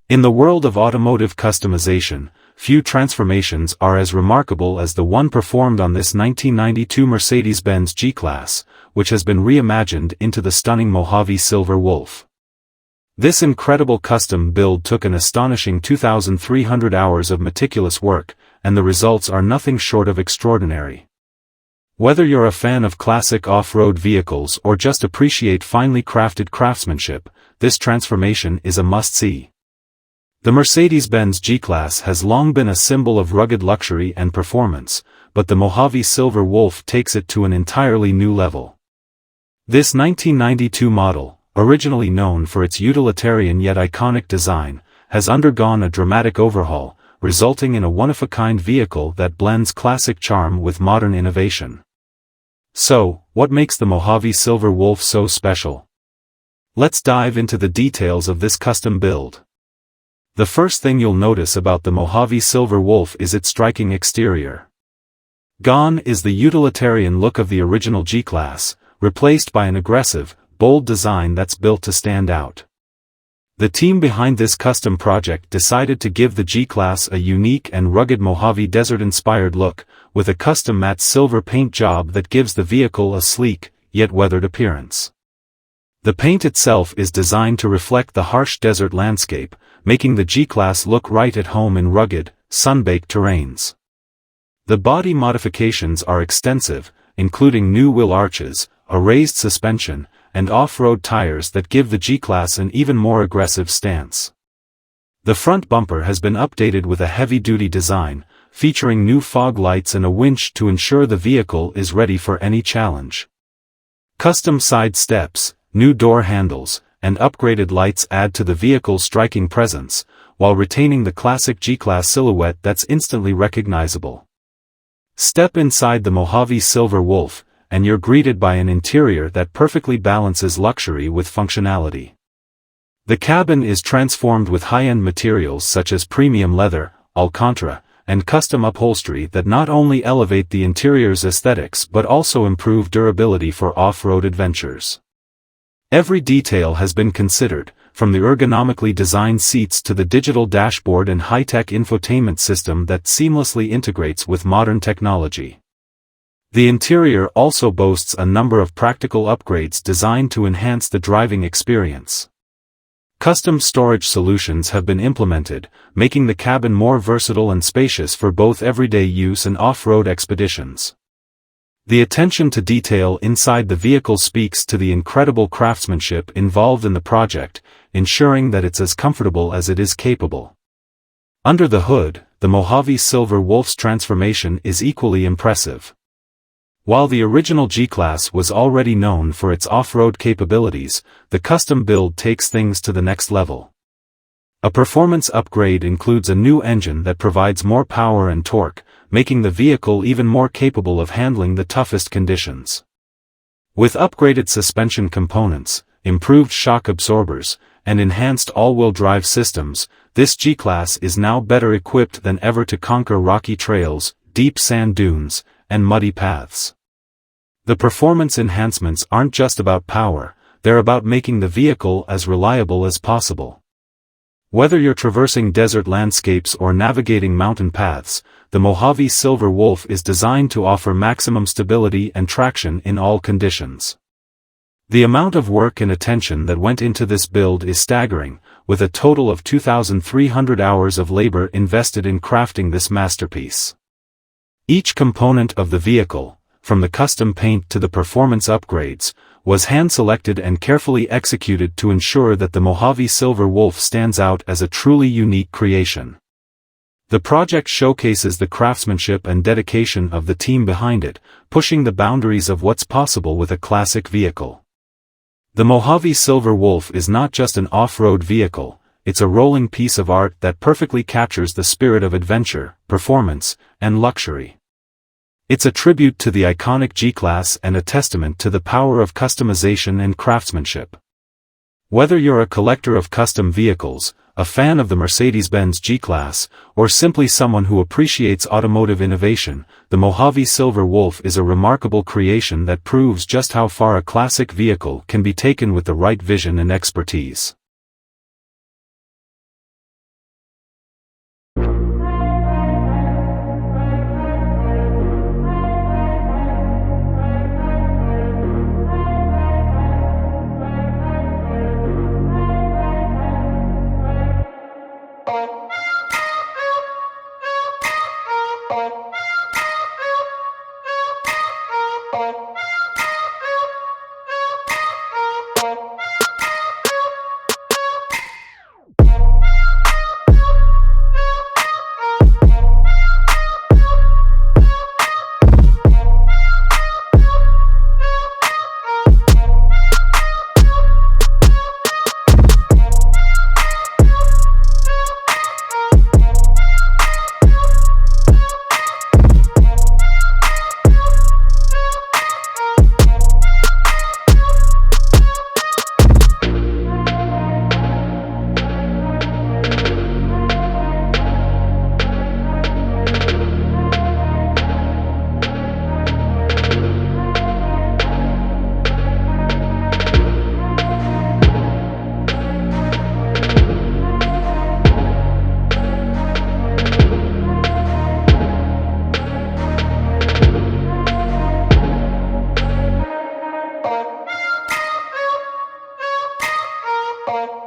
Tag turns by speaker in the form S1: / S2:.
S1: In the world of automotive customization, few transformations are as remarkable as the one performed on this 1992 Mercedes-Benz G-Class, which has been reimagined into the stunning Mojave Silver Wolf. This incredible custom build took an astonishing 2,300 hours of meticulous work, and the results are nothing short of extraordinary. Whether you're a fan of classic off-road vehicles or just appreciate finely crafted craftsmanship, this transformation is a must-see. The Mercedes-Benz G-Class has long been a symbol of rugged luxury and performance, but the Mojave Silver Wolf takes it to an entirely new level. This 1992 model, originally known for its utilitarian yet iconic design, has undergone a dramatic overhaul, resulting in a one-of-a-kind vehicle that blends classic charm with modern innovation. So, what makes the Mojave Silver Wolf so special? Let's dive into the details of this custom build. The first thing you'll notice about the Mojave Silver Wolf is its striking exterior. Gone is the utilitarian look of the original G-Class, replaced by an aggressive, bold design that's built to stand out. The team behind this custom project decided to give the G-Class a unique and rugged Mojave Desert-inspired look, with a custom matte silver paint job that gives the vehicle a sleek, yet weathered appearance. The paint itself is designed to reflect the harsh desert landscape, making the G-Class look right at home in rugged, sun-baked terrains. The body modifications are extensive, including new wheel arches, a raised suspension, and off-road tires that give the G-Class an even more aggressive stance. The front bumper has been updated with a heavy-duty design, featuring new fog lights and a winch to ensure the vehicle is ready for any challenge. Custom side steps, new door handles, and upgraded lights add to the vehicle's striking presence, while retaining the classic G-Class silhouette that's instantly recognizable. Step inside the Mojave Silver Wolf, and you're greeted by an interior that perfectly balances luxury with functionality. The cabin is transformed with high-end materials such as premium leather, Alcantara, and custom upholstery that not only elevate the interior's aesthetics but also improve durability for off-road adventures. Every detail has been considered, from the ergonomically designed seats to the digital dashboard and high-tech infotainment system that seamlessly integrates with modern technology. The interior also boasts a number of practical upgrades designed to enhance the driving experience. Custom storage solutions have been implemented, making the cabin more versatile and spacious for both everyday use and off-road expeditions. The attention to detail inside the vehicle speaks to the incredible craftsmanship involved in the project, ensuring that it's as comfortable as it is capable. Under the hood, the Mojave Silver Wolf's transformation is equally impressive. While the original G-Class was already known for its off-road capabilities, the custom build takes things to the next level. A performance upgrade includes a new engine that provides more power and torque, making the vehicle even more capable of handling the toughest conditions. With upgraded suspension components, improved shock absorbers, and enhanced all-wheel drive systems, this G-Class is now better equipped than ever to conquer rocky trails, deep sand dunes, and muddy paths. The performance enhancements aren't just about power, they're about making the vehicle as reliable as possible. Whether you're traversing desert landscapes or navigating mountain paths, the Mojave Silver Wolf is designed to offer maximum stability and traction in all conditions. The amount of work and attention that went into this build is staggering, with a total of 2,300 hours of labor invested in crafting this masterpiece. Each component of the vehicle, from the custom paint to the performance upgrades, was hand-selected and carefully executed to ensure that the Mojave Silver Wolf stands out as a truly unique creation. The project showcases the craftsmanship and dedication of the team behind it, pushing the boundaries of what's possible with a classic vehicle. The Mojave Silver Wolf is not just an off-road vehicle, it's a rolling piece of art that perfectly captures the spirit of adventure, performance, and luxury. It's a tribute to the iconic G-Class and a testament to the power of customization and craftsmanship. Whether you're a collector of custom vehicles, a fan of the Mercedes-Benz G-Class, or simply someone who appreciates automotive innovation, the Mojave Silver Wolf is a remarkable creation that proves just how far a classic vehicle can be taken with the right vision and expertise.
S2: Bye.